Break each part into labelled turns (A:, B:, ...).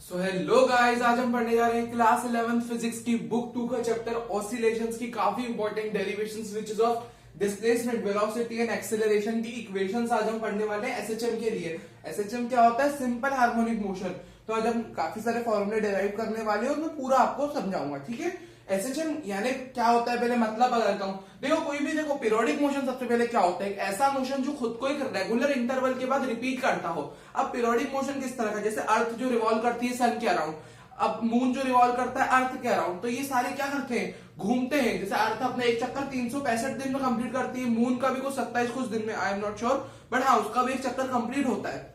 A: So hello guys, आज हम पढ़ने जा रहे हैं क्लास 11 फिजिक्स की बुक 2 का चैप्टर ऑसिलेशंस की काफी important derivations which is of displacement, velocity and acceleration की इक्वेशंस आज हम पढ़ने वाले हैं एसएचएम के लिए। एसएचएम क्या होता है? Simple harmonic motion. तो आज हम काफी सारे फॉर्मूले डिराइव करने वाले हैं और मैं पूरा आपको समझाऊंगा, ठीक है। एसएचएम यानी क्या होता है, पहले मतलब बताता हूँ। देखो कोई भी देखो, पीरियोडिक मोशन सबसे पहले क्या होता है? एक ऐसा मोशन जो खुद को एक रेगुलर इंटरवल के बाद रिपीट करता हो। अब पीरियोडिक मोशन किस तरह का, जैसे अर्थ जो रिवॉल्व करती है सन के अराउंड, अब मून जो रिवॉल्व करता है अर्थ के अराउंड, तो ये सारे क्या करते हैं? घूमते हैं। जैसे अर्थ अपने एक चक्कर 365 दिन में कंप्लीट करती है, मून का भी कुछ 27 कुछ दिन में, I am not sure, but हाँ उसका भी एक चक्कर कंप्लीट होता है।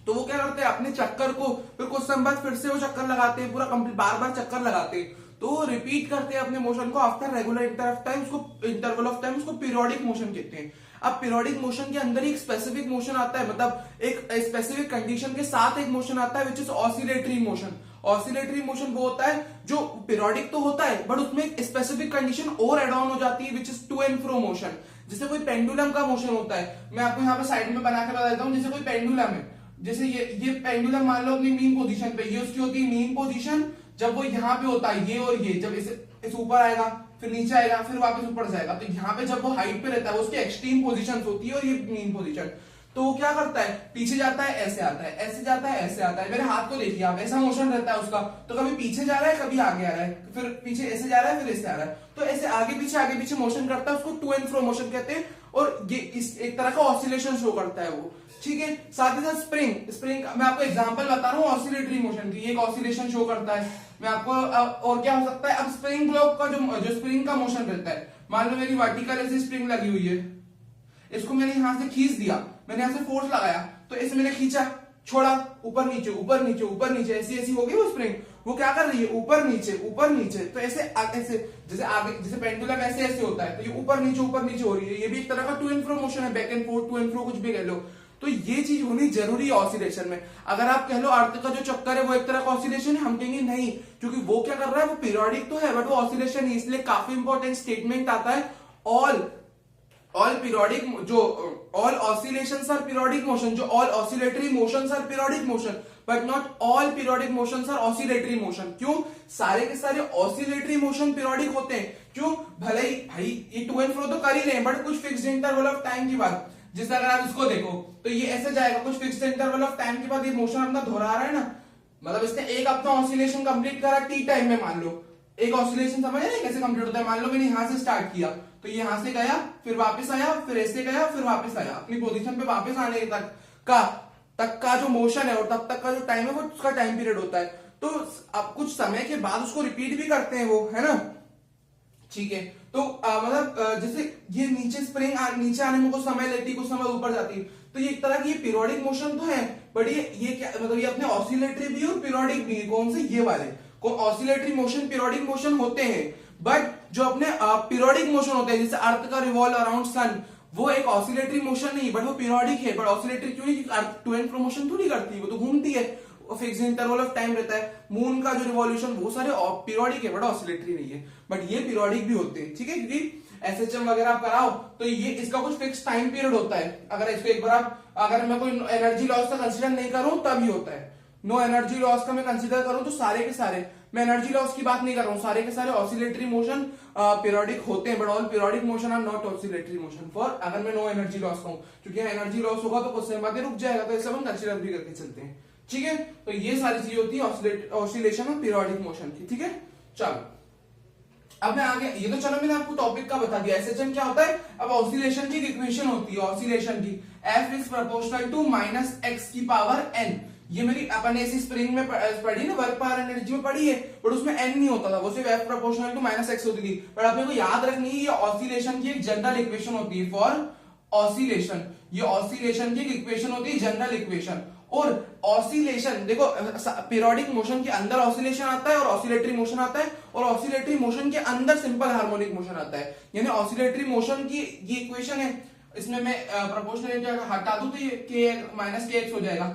A: तो वो क्या करते हैं? अपने चक्कर को फिर कुछ समय बाद फिर से वो चक्कर लगाते हैं, पूरा कंप्लीट बार बार चक्कर लगाते हैं। तो रिपीट करते हैं अपने मोशन को after regular interval of time, उसको पीरियोडिक मोशन कहते हैं। अब पीरियोडिक मोशन के अंदर ही एक स्पेसिफिक मोशन आता है, मतलब एक स्पेसिफिक कंडीशन के साथ एक मोशन आता है which is oscillatory motion. Oscillatory motion वो होता है जो पीरियोडिक तो होता है बट उसमें एक स्पेसिफिक कंडीशन और एड ऑन हो जाती है which is to and fro motion. जैसे कोई पेंडुलम का मोशन होता है, मैं आपको यहाँ पे साइड में बना के बता देता हूँ। जैसे कोई पेंडुलम है, जैसे ये पेंडुलम मान लो अपनी मीन पोजीशन पे, ये उसकी होती है मीन पोजीशन। जब वो यहाँ पे होता है ये और ये, जब इस ऊपर आएगा फिर नीचे आएगा फिर वापस ऊपर जाएगा, तो यहाँ पे जब वो हाइट पे रहता है वो उसकी एक्सट्रीम पोजीशन होती है और ये मीन पोजीशन। तो वो क्या करता है? पीछे जाता है, ऐसे आता है, ऐसे जाता है, ऐसे आता है। मेरे हाथ को देखिए आप, ऐसा मोशन रहता है उसका। तो कभी पीछे जा रहा है कभी आगे आ रहा है, फिर पीछे ऐसे जा रहा है फिर ऐसे आ रहा है। तो ऐसे आगे पीछे मोशन करता है, उसको टू एंड फ्रो मोशन कहते हैं। और ये इस एक तरह का ऑसिलेशन शो करता है वो, ठीक है। साथ ही साथ स्प्रिंग मैं आपको एग्जांपल बता रहा हूँ ऑसिलेटरी मोशन की, एक ऑसिलेशन शो करता है। मैं आपको और क्या हो सकता है? अब स्प्रिंग ब्लॉक का जो स्प्रिंग का मोशन रहता है, मान लो मेरी वर्टिकल ऐसी स्प्रिंग लगी हुई है, इसको मैंने यहां से खींच दिया, मैंने यहां से फोर्स लगाया, तो इसे मैंने खींचा, छोड़ा, ऊपर नीचे ऊपर नीचे ऊपर नीचे, ऐसी ऐसी होगी वो स्प्रिंग। वो क्या कर रही है? ऊपर नीचे। तो ऐसे जैसे आगे जैसे पेंडुलम ऐसे ऐसे होता है, तो ये ऊपर नीचे हो रही है। ये भी एक तरह का टू एंड फ्रो मोशन है, back and forth, to and fro कुछ भी कह लो। तो ये चीज होनी जरूरी है ऑसिलेशन में। अगर आप कह लो अर्थ का जो चक्कर है वो एक तरह का ऑसिलेशन है, हम कहेंगे नहीं, क्योंकि वो क्या कर रहा है? वो पीरियोडिक तो है बट वो ऑसिलेशन है। इसलिए काफी इंपॉर्टेंट स्टेटमेंट आता है, all oscillations are periodic motion, जो all oscillatory motions are periodic motion but not all periodic motions are oscillatory motion। क्यों? सारे के सारे oscillatory motion periodic होते हैं। क्यों? भले ही भाई ये टू एंड फ्रो तो कर ही रहे हैं बट कुछ फिक्स्ड इंटरवल ऑफ टाइम के बाद, जैसे अगर आप इसको देखो तो ये ऐसे जाएगा, कुछ फिक्स्ड इंटरवल ऑफ टाइम के बाद ये मोशन अपना दोहरा रहा है ना। मतलब इसने एक अपना ऑसिलेशन कंप्लीट करा टी टाइम में, मान लो एक ऑसिलेशन, समझ रहे कैसे कंप्लीट होता है? मान लो मैंने यहां से स्टार्ट किया, तो ये यहां से गया फिर वापस आया, फिर ऐसे गया फिर वापस आया, अपनी पोजीशन पे वापस आने तक का जो मोशन है और तब तक का जो टाइम है वो उसका टाइम पीरियड होता है। तो अब कुछ समय के बाद उसको रिपीट भी करते हैं वो, है ना, ठीक है। तो मतलब जैसे ये नीचे स्प्रिंग नीचे आने में कुछ समय लेती है, कुछ समय ऊपर जाती है। तो ये एक तरह की पीरियोडिक मोशन तो है बट ये क्या मतलब, ये अपने ऑसिलेटरी भी और पीरियोडिक भी। कौन से? ये वाले ऑसिलेटरी मोशन पीरियोडिक मोशन होते हैं, बट जो अपने पीरियोडिक मोशन होते हैं जैसे अर्थ का रिवॉल्व अराउंड सन, वो एक ऑसिलेटरी मोशन नहीं बट वो पीरियोडिक है। बट ऑसिलेटरी क्यों नहीं? Earth to and fro motion थोड़ी करती है, वो तो घूमती है, फिक्स इंटरवल ऑफ टाइम रहता है। मून का जो रिवॉल्यूशन वो सारे पीरियोडिक है बट ऑसिलेटरी नहीं है, बट ये पीरियोडिक भी होते हैं, ठीक है। क्योंकि एसएचएम वगैरह आप कराओ तो ये इसका कुछ फिक्स टाइम पीरियड होता है। अगर इसको एक बार अगर मैं कोई एनर्जी लॉस का कंसिडर नहीं करूं तब ही होता है। नो एनर्जी लॉस का मैं कंसिडर करूं तो सारे के सारे, मैं एनर्जी लॉस की बात नहीं कर रहा हूं, सारे के सारे ऑसिलेटरी मोशन पीरियोडिक होते हैं but all periodic motion are not oscillatory motion for, अगर मैं नो एनर्जी लॉस कहूं, क्योंकि एनर्जी लॉस होगा तो कुछ समय बाद रुक जाएगा, तो ऐसे हम कंसिडर भी करके चलते हैं, ठीक है। तो ये सारी चीजें होती है ऑसिलेशन और पीरियोडिक मोशन की, ठीक है। चलो अब मैं आगे, ये तो चलो मैंने आपको टॉपिक का बता दिया एसएचएम क्या होता है। अब ऑसिलेशन की इक्वेशन होती है, ऑसिलेशन की F is proportional to minus x की पावर n। ये मेरी अपन ऐसी स्प्रिंग में पढ़ी ना, वर्क पावर एनर्जी में पढ़ी है, बट उसमें n नहीं होता था, वो सिर्फ F proportional to minus x होती थी। पर अपने को याद रखनी है ये ऑसिलेशन की एक जनरल इक्वेशन होती है फॉर ऑसिलेशन। ये ऑसिलेशन की एक इक्वेशन होती है जनरल इक्वेशन। और ऑसिलेशन देखो, पीरियोडिक मोशन के अंदर ऑसिलेशन आता है और ऑसिलेटरी मोशन आता है, और ऑसिलेटरी मोशन के अंदर सिंपल हार्मोनिक मोशन आता है। यानी ऑसिलेटरी मोशन की ये इक्वेशन है, इसमें मैं प्रोपोर्शनल हटा दूं तो ये के माइनस के एक्स हो जाएगा,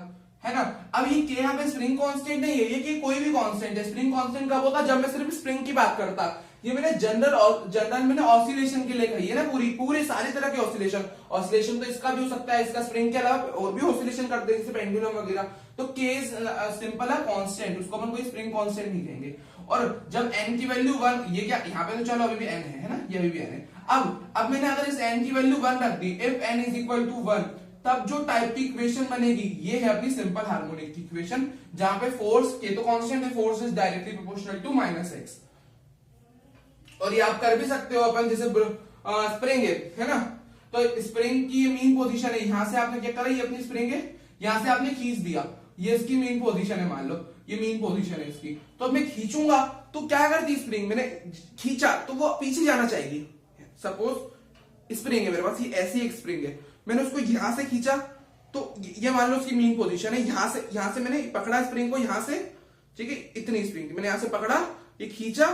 A: है ना। अब ये के यहाँ पे स्प्रिंग कांस्टेंट नहीं है, ये कि कोई भी कांस्टेंट है। स्प्रिंग कांस्टेंट कब होता? जब मैं सिर्फ स्प्रिंग की बात करता। ये मैंने जनरल मैंने ऑसिलेशन के लिए कही है ना, पूरे सारे तरह के ऑसिलेशन तो इसका भी हो सकता है, इसका स्प्रिंग के अलावा और भी ऑसिलेशन करते हैं जैसे पेंडुलम वगैरह। तो k सिंपल है कांस्टेंट, उसको अपन कोई स्प्रिंग कांस्टेंट नहीं कहेंगे। और जब n की वैल्यू 1, ये क्या यहाँ पे तो चलो अभी भी n है ना, ये अभी भी n है। अब मैंने अगर इस n की वैल्यू 1 रख दी, if n is equal to 1, तब जो टाइप की इक्वेशन बनेगी ये है अपनी सिंपल हार्मोनिक की इक्वेशन, जहां पे फोर्स के तो कांस्टेंट है, force is directly proportional to -x। और ये आप कर भी सकते हो अपन, जैसे स्प्रिंग है ना, तो स्प्रिंग की मीन पोजीशन है, यहां से आपने क्या करा, ये अपनी स्प्रिंग है, यहां से आपने खींच दिया, ये इसकी मीन पोजीशन है, मान लो ये मीन पोजीशन है इसकी। तो अब मैं खींचूंगा तो क्या करती स्प्रिंग, मैंने खींचा तो वो पीछे जाना चाहिए। सपोज स्प्रिंग है मेरे पास, ये ऐसी एक स्प्रिंग है, मैंने उसको यहां से खींचा तो ये मान लो उसकी मीन पोजीशन है, यहां से मैंने पकड़ा स्प्रिंग को, यहां से, ठीक है, इतनी स्प्रिंग मैंने यहां से पकड़ा, ये खींचा,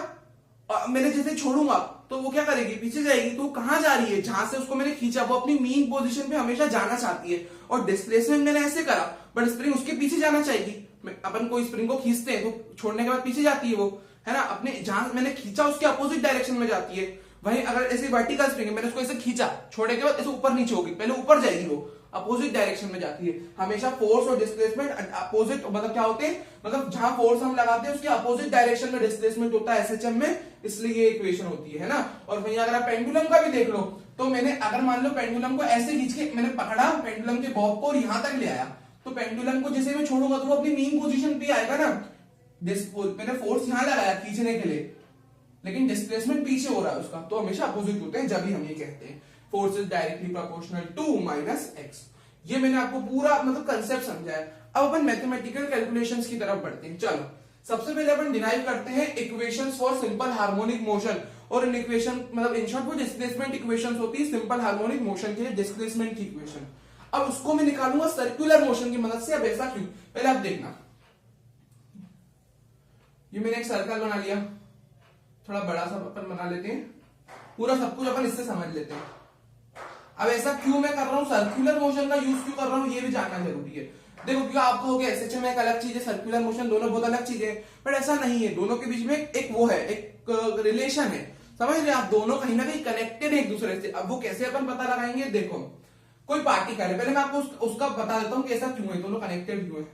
A: और मैंने जैसे छोड़ूंगा तो वो क्या करेगी, पीछे जाएगी। तो कहां जा रही है, जहां से उसको मैंने खींचा वो अपनी मीन पोजीशन पे हमेशा जाना चाहती है। और डिस्प्लेसमेंट मैंने ऐसे करा, बट स्प्रिंग उसके पीछे जाना चाहिए। अपन कोई स्प्रिंग को खींचते हैं तो छोड़ने के बाद पीछे जाती है वो, है ना, अपने जहां मैंने खींचा उसके अपोजिट डायरेक्शन में जाती है। वहीं अगर ऐसे वर्टिकल स्प्रिंग है, मैंने उसको ऐसे खींचा, छोड़ने के बाद ऐसे ऊपर नीचे होगी, पहले ऊपर जाएगी वो, अपोजिट डायरेक्शन में जाती है। हमेशा फोर्स और डिस्प्लेसमेंट अपोजिट, मतलब क्या होते हैं, मतलब जहां फोर्स हम लगाते हैं उसके अपोजिट डायरेक्शन में डिस्प्लेसमेंट होता है एसएचएम में, इसलिए ये इक्वेशन होती है ना। और वहीं अगर आप पेंडुलम का भी देख लो, तो मैंने अगर मान लो पेंडुलम को ऐसे खींच के मैंने पकड़ा पेंडुलम के बॉब को और यहां तक ले आया, तो पेंडुलम को जैसे मैं छोड़ूंगा तो वो अपनी मीन पोजीशन पे आएगा ना। मैंने फोर्स यहां लगाया खींचने के लिए, लेकिन डिस्प्लेसमेंट पीछे हो रहा है उसका, तो हमेशा अपोजिट होते हैं, जब भी हम ये कहते हैं force is directly proportional to -x। ये मैंने आपको पूरा मतलब कंसेप्ट समझाया। अब अपन मैथमेटिकल कैलकुलेशंस की तरफ बढ़ते हैं। चलो सबसे पहले अपन डिराइव करते हैं equations for simple harmonic motion. और इन इक्वेशन मतलब इन शॉर्ट वो डिस्प्लेसमेंट इक्वेशंस होती है सिंपल हार्मोनिक मोशन के लिए, डिस्प्लेसमेंट की इक्वेशन। अब उसको मैं निकालूंगा सर्कुलर मोशन की मदद से। अब ऐसा क्यों, पहले आप देखना, ये मैंने एक सर्कल बना लिया, थोड़ा बड़ा सा अपन बना लेते हैं, पूरा सब कुछ अपन इससे समझ लेते हैं। अब ऐसा क्यों मैं कर रहा हूं, सर्कुलर मोशन का यूज क्यों कर रहा हूं, ये भी जानना जरूरी है। देखो क्योंकि आपको हो गया एसएचएम एक अलग चीज है, सर्कुलर मोशन, दोनों बहुत अलग चीजें हैं, बट ऐसा नहीं है, दोनों के बीच में एक वो है, एक रिलेशन है, समझ रहे आप, दोनों कहीं ना कहीं कनेक्टेड है एक दूसरे से। अब वो कैसे अपन पता लगाएंगे, देखो कोई पार्टिकल है, पहले मैं आपको उसका बता देता हूं कि ऐसा क्यों है, दोनों कनेक्टेड क्यों है।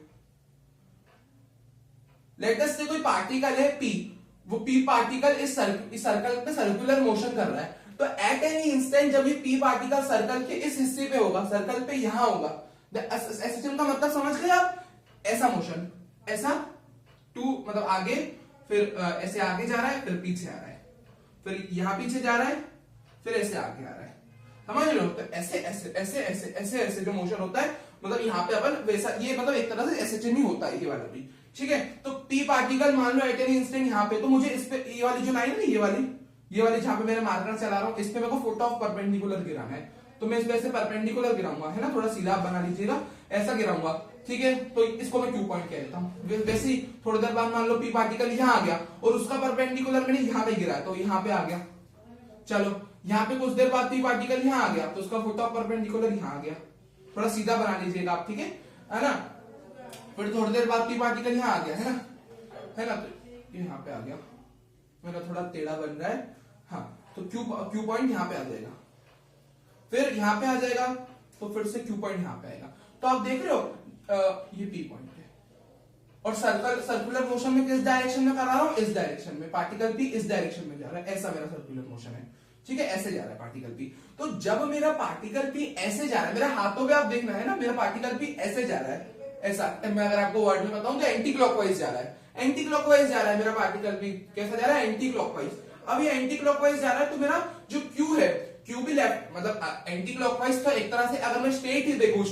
A: लेट अस से कोई पार्टिकल है पी, वो पी पार्टिकल इस सर्कल पे सर्कुलर मोशन कर रहा है, तो एट एनी इंस्टेंट जब ये पी पार्टिकल सर्कल के इस हिस्से पे होगा, सर्कल पे यहां होगा, एसएचएम का मतलब समझ गए आप, ऐसा मोशन, ऐसा टू मतलब आगे, फिर ऐसे आगे जा रहा है, फिर पीछे आ रहा है, फिर यहां पीछे जा रहा है, फिर ऐसे आगे आ रहा है, समझ लो। तो ऐसे ऐसे ऐसे ऐसे ऐसे ऐसे जो मोशन होता है, मतलब यहाँ पे अपन वैसा, ये मतलब एक तरह से एसएचएम ही होता है ये वाला भी, ठीक है। तो पी पार्टिकल मान लो एट एनी इंस्टेंट यहाँ पे, तो मुझे इस पे ये वाली जो लाइन है ना, ये वाली जहां पे मैंने मार्कर चला रहा हूँ, इस पे मेरे को फुट ऑफ परपेंडिकुलर गिराना है, तो मैं इस पे ऐसे परपेंडिकुलर गिराऊंगा, है ना, थोड़ा सीधा बना लीजिएगा, ऐसा गिराऊंगा, ठीक है। तो इसको मैं क्यू पॉइंट कह देता हूँ। वैसे ही थोड़ी देर बाद मान लो पी पार्टिकल यहाँ आ गया और उसका परपेंडिकुलर मैंने यहाँ पे गिराया, तो यहाँ पे आ गया। चलो यहाँ पे कुछ देर बाद पी पार्टिकल यहाँ आ गया, तो उसका फुट ऑफ परपेंडिकुलर यहाँ आ गया, थोड़ा सीधा बना लीजिएगा आप, ठीक है ना। फिर थोड़ी देर बाद पी पार्टिकल यहाँ आ गया, है ना, तो यहाँ पे आ गया, मेरा थोड़ा टेढ़ा बन रहा है, हाँ, तो क्यू पॉइंट यहाँ पे आ जाएगा, फिर यहाँ पे आ जाएगा, तो फिर से क्यू पॉइंट यहाँ पे आएगा। तो आप देख रहे हो ये पी पॉइंट है, और सर्कुलर मोशन में किस डायरेक्शन में करा रहा हूं, इस डायरेक्शन में, पार्टिकल पी इस डायरेक्शन में जा रहा है, ऐसा मेरा सर्कुलर मोशन है, ठीक है, ऐसे जा रहा है पार्टिकल पी। तो जब मेरा पार्टिकल पी ऐसे जा रहा है, मेरा हाथों पे आप देखना है ना, मेरा पार्टिकल पी ऐसे जा रहा है, ऐसा, मैं अगर आपको वर्ड में बताऊं तो एंटी क्लॉकवाइज जा रहा है, एंटी क्लॉकवाइज जा रहा है मेरा पार्टिकल पी, कैसा जा रहा है, एंटी क्लॉकवाइज। अब ये एंटी क्लॉकवाइज जा रहा है, तो मेरा जो क्यू है, क्यू भी लेफ्ट, मतलब एंटी क्लॉकवाइज, तो एक तरह से अगर मैं स्ट्रेट ही देखूं,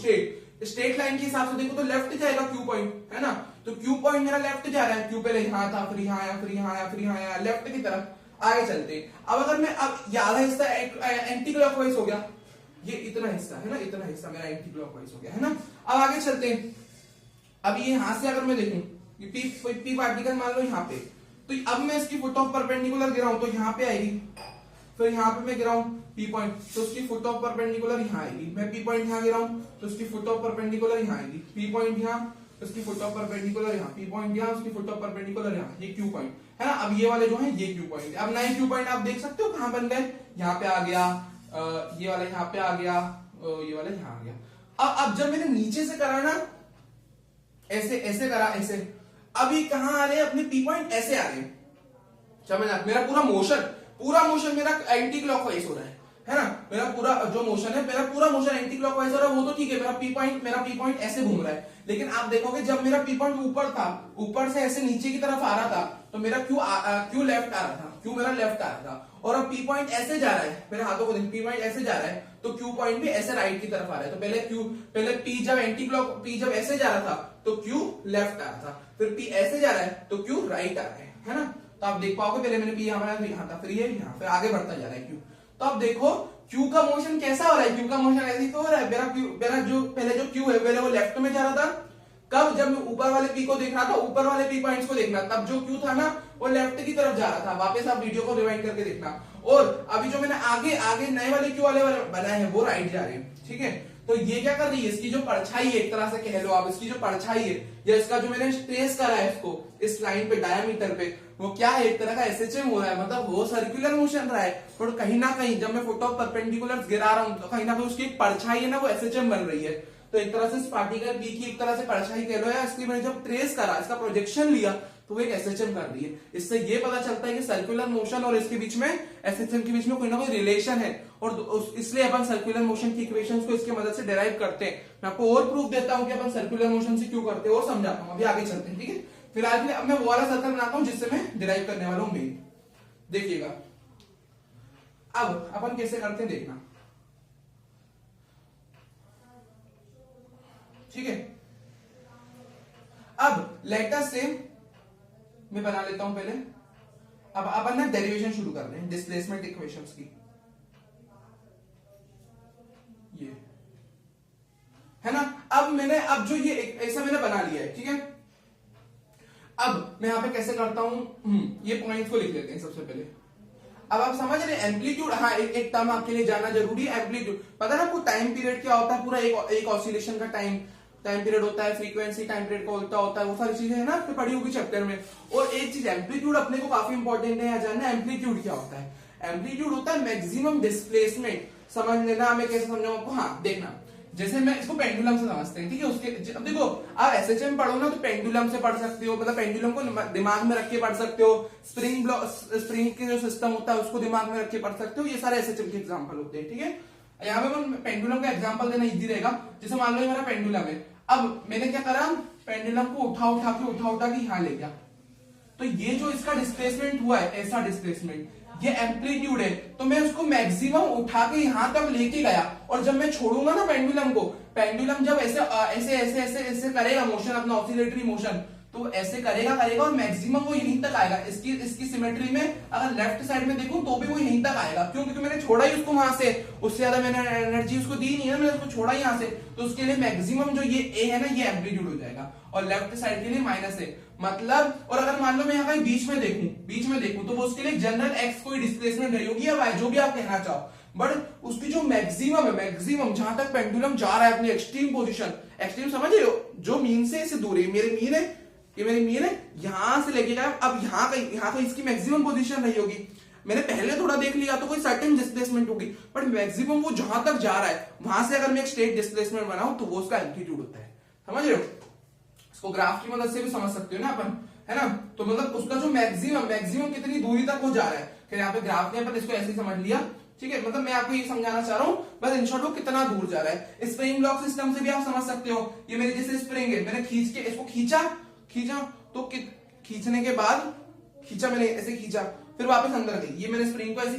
A: स्ट्रेट लाइन के हिसाब से देखो तो लेफ्ट जाएगा क्यू पॉइंट, है ना, तो क्यू पॉइंट मेरा लेफ्ट जा रहा है, क्यू पहले यहाँ था, फिर यहाँ आया, फिर यहाँ आया, फिर यहाँ आया, लेफ्ट की तरफ आगे चलते हैं। अब अगर मैं अब ये आधा हिस्सा एंटी क्लॉकवाइज हो गया, ये इतना हिस्सा है ना, इतना हिस्सा मेरा एंटी क्लॉकवाइज हो गया, है ना। अब आगे चलते हैं, अब ये यहां से अगर मैं देखूं, पी पार्टिकल मान लो यहाँ पे, तो अब मैं इसकी फुट ऑफ परपेंडिकुलर गिराऊं तो यहाँ पे आएगी, फिर यहाँ पे मैं गिराऊं पी पॉइंट, तो उसकी फुट ऑफ परपेंडिकुलर यहाँ आएगी, मैं पी पॉइंट यहाँ गिराऊं तो उसकी फुट ऑफ परपेंडिकुलर यहाँ आएगी, पी पॉइंट यहाँ, उसकी फुट ऑफ परपेंडिकुलर यहाँ, पी पॉइंट यहाँ, उसकी फुट ऑफ परपेंडिकुलर यहाँ, ये क्यू पॉइंट है ना। अब ये वाले जो है ये क्यू पॉइंट, अब नए क्यू पॉइंट आप देख सकते हो कहां बन गए, यहाँ पे आ गया, ये वाला यहाँ पे आ गया, ये वाला यहाँ आ गया। अब जब मैंने नीचे से करा ना, ऐसे ऐसे करा ऐसे, अभी कहां आ रहे हैं अपने पी पॉइंट, ऐसे आ रहे हैं। समझ आ, मेरा पूरा मोशन मेरा एंटी क्लॉकवाइज हो रहा है ना, मेरा पूरा जो मोशन है मेरा पूरा मोशन एंटी क्लॉकवाइज हो रहा है, वो तो ठीक है, मेरा पी पॉइंट ऐसे घूम रहा है। लेकिन आप देखोगे जब मेरा पी पॉइंट ऊपर था, ऊपर से ऐसे नीचे की तरफ आ रहा था, तो मेरा क्यू लेफ्ट आ रहा था, क्यू मेरा लेफ्ट आ रहा था। और अब पी पॉइंट ऐसे जा रहा है, मेरे हाथों को देखिए, पी पॉइंट ऐसे जा रहा है, तो क्यू पॉइंट भी ऐसे राइट की तरफ आ रहा है। तो पहले पी जब ऐसे जा रहा था तो क्यू लेफ्ट आ रहा था, फिर पी ऐसे जा रहा है तो क्यू राइट आ रहा है ना। तो आप देख पाओगे पहले मैंने पी यहाँ था, फिर ये यहाँ, फिर आगे बढ़ता जा रहा है क्यू। तो अब देखो क्यू का मोशन कैसा हो रहा है, क्यू का मोशन ऐसे ही तो हो रहा है। मेरा जो क्यू है पहले वो लेफ्ट में जा रहा था, कब जब मैं ऊपर वाले पी को देख रहा था, ऊपर वाले पी पॉइंट्स को देखना, तब जो क्यू था ना वो लेफ्ट की तरफ जा रहा था। वापस आप वीडियो को रिवाइंड करके देखना। और अभी जो मैंने आगे नए वाले क्यू वाले बनाए हैं वो राइट जा रहे हैं, ठीक है। तो ये क्या कर रही है, इसकी जो परछाई है, एक तरह से कह लो आप, इसकी जो परछाई है या इसका जो मैंने ट्रेस करा है इसको इस लाइन पे डायमीटर पे, वो क्या है, एक तरह का एसएचएम हो रहा है, मतलब वो सर्कुलर मोशन रहा है। और कहीं ना कहीं जब मैं फुट ऑफ परपेंडिकुलर गिरा रहा हूं तो कहीं ना कहीं उसकी एक परछाई है ना, वो एसएचएम बन रही है। तो एक तरह से इस पार्टिकल पी की एक तरह से परछाई कह लो, या इसकी मैंने जब ट्रेस करा, इसका प्रोजेक्शन लिया, तो वो एक एसएचएम कर रही है। इससे ये पता चलता है कि सर्कुलर मोशन और इसके बीच में, एसएचएम के बीच में कोई ना कोई रिलेशन है, और इसलिए अपन सर्कुलर मोशन की इक्वेशंस को इसकी मदद से डिराइव करते हैं। मैं आपको और प्रूफ देता हूं कि अपन सर्कुलर मोशन से क्यों करते हैं, और समझाता हूं। अभी आगे चलते हैं, ठीक है। फिलहाल अब मैं वो वाला सर्कल बनाता हूं जिससे मैं डिराइव करने वाला हूं मेन। देखिएगा अब अपन कैसे करते हैं, देखना, ठीक है। अब लेटर से मैं बना लेता हूं पहले। अब अपन ना डेरिवेशन शुरू कर रहे हैं डिस्प्लेसमेंट इक्वेशंस की, ये है ना। अब जो ये ऐसा मैंने बना लिया है, ठीक है। अब मैं यहां पे कैसे करता हूं, ये पॉइंट्स को लिख लेते हैं सबसे पहले। अब आप समझ रहे हैं एम्पलीट्यूड, हाँ एक टर्म आपके लिए जानना जरूरी है, एम्पलीट्यूड। पता है आपको टाइम पीरियड क्या होता है, पूरा एक ऑसिलेशन का टाइम पीरियड होता है, फ्रीक्वेंसी टाइम पीरियड का होता है, वो सारी चीजें है ना आपने पढ़ी होगी चैप्टर में। और एक चीज एम्पलीट्यूड अपने को काफी इंपॉर्टेंट है यहाँ जानना, एम्पलीट्यूड क्या होता है। एम्पलीट्यूड होता है मैक्सिमम डिस्प्लेसमेंट, समझ लेना, मैं कैसे समझाऊं आपको, हाँ देखना, जैसे मैं इसको पेंडुलम से समझते हैं, ठीक है। उसके अब देखो आप एसएचएम पढ़ो ना, तो पेंडुलम से पढ़ सकते हो, मतलब पेंडुलम को दिमाग में रख के पढ़ सकते हो, स्प्रिंग के जो सिस्टम होता है उसको दिमाग में रख के पढ़ सकते हो, ये सारे एसएचएम के एग्जांपल होते हैं, ठीक है। यहाँ पे पेंडुलम का एग्जांपल देना इजी रहेगा। जैसे मान लो मेरा पेंडुलम है, अब मैंने क्या करा, पेंडुलम को उठा के यहाँ ले गया, तो ये जो इसका डिस्प्लेसमेंट हुआ है, ऐसा डिस्प्लेसमेंट, ये एम्पलीट्यूड है, तो मैं उसको मैक्सिमम उठा के यहां तक लेके गया, और जब मैं छोड़ूंगा ना पेंडुलम को, पेंडुलम जब ऐसे ऐसे ऐसे ऐसे ऐसे करेगा मोशन, अपना ऑसिलेटरी मोशन, तो ऐसे करेगा और मैक्सिमम वो यहीं तक आएगा। इसकी सिमेट्री में अगर लेफ्ट साइड में देखूं तो भी वो यहीं तक आएगा, क्यों, क्योंकि मैंने छोड़ा ही उसको वहां से, उससे ज्यादा मैंने एनर्जी उसको दी नहीं है, मैंने उसको छोड़ा ही यहां से, तो उसके लिए मैक्सिमम जो ये ए है ना, ये एम्पलीट्यूड हो जाएगा, और लेफ्ट साइड के लिए माइनस है, मतलब। और अगर मान लो मैं यहाँ कहीं बीच में देखूं तो वो उसके लिए जनरल एक्स कोई डिस्प्लेसमेंट रही होगी या वाई, जो भी आप कहना चाहो, बट उसकी जो मैक्सिमम है, मैक्सिमम जहां तक पेंडुलम जा रहा है अपनी एक्सट्रीम पोजीशन, एक्सट्रीम समझ रहे हो, जो मीन से इससे दूर है, मेरे मीन है, ये मेरी मीन है, यहां से लेके जाए, अब यहाँ कहीं इसकी मैक्सिमम पोजीशन रही होगी। मैंने पहले थोड़ा देख लिया तो कोई सर्टेन डिस्प्लेसमेंट होगी, बट मैक्सिमम वो जहां तक जा रहा है वहां से अगर मैं एक स्टेट डिस्प्लेसमेंट बनाऊं तो वो उसका एम्पलीट्यूड होता है, समझ रहे हो। इसको ग्राफ की मदद से भी समझ सकते हो ना अपन, है ना। तो मतलब उसका जो मैक्सिमम कितनी दूरी तक वो जा रहा है, फिर यहाँ पे ग्राफ ने अपन इसको ऐसे समझ लिया, ठीक है। मतलब मैं आपको ये समझाना चाह रहा हूँ बस इन शॉर्ट, वो कितना दूर जा रहा है। स्प्रिंग ब्लॉक सिस्टम से भी आप समझ सकते हो, ये मेरे जैसे स्प्रिंग है, मैंने खींच के इसको खींचा तो खींचने के बाद मैंने ऐसे खींचा, फिर वापस अंदर गई, ये मैंने स्प्रिंग को ऐसे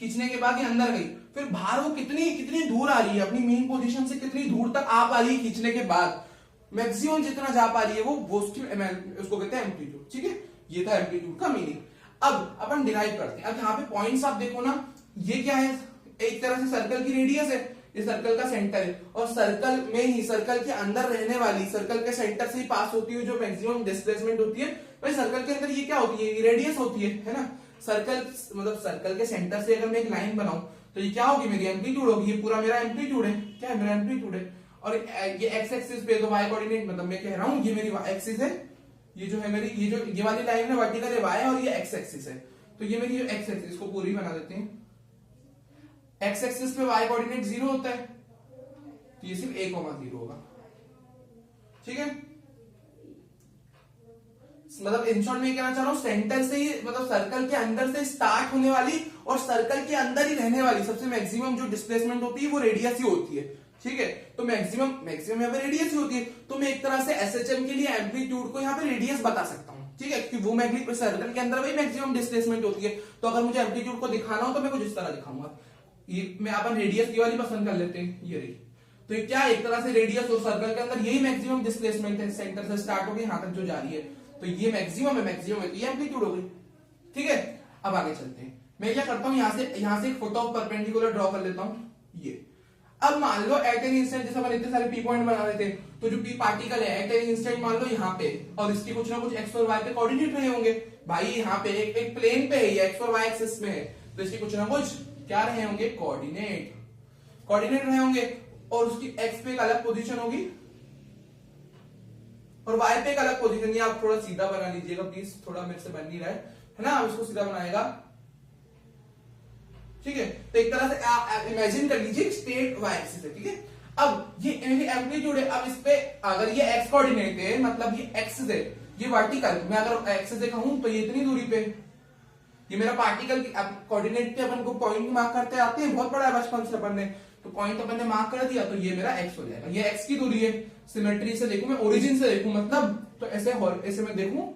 A: खींचने के बाद ये अंदर गई, फिर बाहर वो कितनी दूर आ रही है, अपनी मेन पोजीशन से कितनी दूर तक आ पा रही है खींचने के बाद, मैक्सिमम जितना जा पा रही है वो उसको कहते हैं एम्पलीट्यूड, ठीक है। ये था एम्पलीट्यूड का मीनिंग। अब अपन डिराइव करते हैं। अब यहाँ पे पॉइंट्स आप देखो ना, ये क्या है, एक तरह से सर्कल की रेडियस है, ये सर्कल का सेंटर है, और सर्कल में ही, सर्कल के अंदर रहने वाली, सर्कल के सेंटर से ही पास होती है जो मैक्सिमम डिस्प्लेसमेंट होती है, भाई सर्कल के अंदर ये क्या होती है, रेडियस होती है ना। सर्कल मतलब सर्कल के सेंटर से अगर मैं एक लाइन बनाऊं तो ये क्या होगी, मेरी एम्पलीट्यूड होगी, ये पूरा मेरा एम्पलीट्यूड है, क्या है, मेरा एम्पलीट्यूड है। और ये एक्स एक्सिस पे, तो वाई कोऑर्डिनेट, मतलब मैं कह रहा हूं ये मेरी एक्सिस है, ये जो है मेरी, ये वाली लाइन है वर्टिकल है वाई, और ये एक्स एक्सिस है, तो ये मेरी एक्स एक्सिस को पूरी बना देते हैं। एक्स एक्सिस पे वाई कोऑर्डिनेट 0 होता है, तो ये सिर्फ a, 0 होगा, ठीक है। मतलब इन शॉर्ट में कहना चाह रहा हूँ सेंटर से ही मतलब सर्कल के अंदर से स्टार्ट होने वाली और सर्कल के अंदर ही रहने वाली सबसे मैक्सिमम जो डिस्प्लेसमेंट होती है वो रेडियस ही होती है, ठीक है। तो मैक्सिमम यहाँ पे रेडियस ही होती है। तो मैं एक तरह से एसएचएम के लिए एम्पलीट्यूड को यहाँ पे रेडियस बता सकता हूँ, ठीक है, क्योंकि वो मैग्नीट्यूड सर्कल के अंदर वही मैक्सिमम डिस्प्लेसमेंट होती है। तो अगर मुझे एम्पलीट्यूड को दिखाना हो तो मैं कुछ इस तरह दिखाऊंगा, ये मैं अपन रेडियस की वाली पसंद कर लेते हैं, ये रही। तो ये क्या एक तरह से रेडियस और सर्कल के अंदर यही मैक्सिमम डिस्प्लेसमेंट है, सेंटर से स्टार्ट होकर यहाँ तक जो जा रही है, तो ये मैक्सिमम है तो ये एम्पलीट्यूड हो गई, ठीक है। अब आगे चलते हैं, मैं क्या करता हूँ यहाँ से एक फोटो ऑफ परपेंडिकुलर ड्रॉ कर लेता हूँ ये। अब मान लो एट एन इंस्टेंट, जैसे अपन इतने सारे पी पॉइंट बना रहे थे, तो जो पी पार्टिकल है एट एन इंस्टेंट मान लो यहाँ पे, और इसके कुछ ना कुछ एक्स और वाई पे कोऑर्डिनेट रहे होंगे। भाई यहाँ पे एक प्लेन पे है, ये एक्स और वाई एक्सिस में है, तो इसके कुछ ना कुछ क्या रहे होंगे, कोऑर्डिनेट रहे होंगे, और उसकी एक्स पे एक अलग पोजीशन होगी और वाई पे एक अलग पोजीशन। ये आप थोड़ा सीधा बना लीजिएगा प्लीज, थोड़ा मेरे से बन नहीं रहा है ना, आप इसको सीधा बनाएगा, ठीक है। तो एक तरह से इमेजिन कर लीजिए स्टेट वाई एक्सिस है, ठीक है। अब ये एम्पलीट्यूड है, अब इस पे अगर ये एक्स कोऑर्डिनेट है मतलब ये एक्स है, ये वर्टिकल, मैं अगर एक्स से कहूं तो ये इतनी दूरी पे, ये मेरा पार्टिकल कोऑर्डिनेट पे अपन को पॉइंट मार्क करते आते हैं, बहुत बड़ा है बचपन से अपन ने, तो पॉइंट अपन ने मार्क कर दिया, तो ये मेरा एक्स हो जाएगा, ये एक्स की दूरी है। सिमेट्री से देखूं मैं, ओरिजिन से देखूं मतलब, तो ऐसे मैं देखूं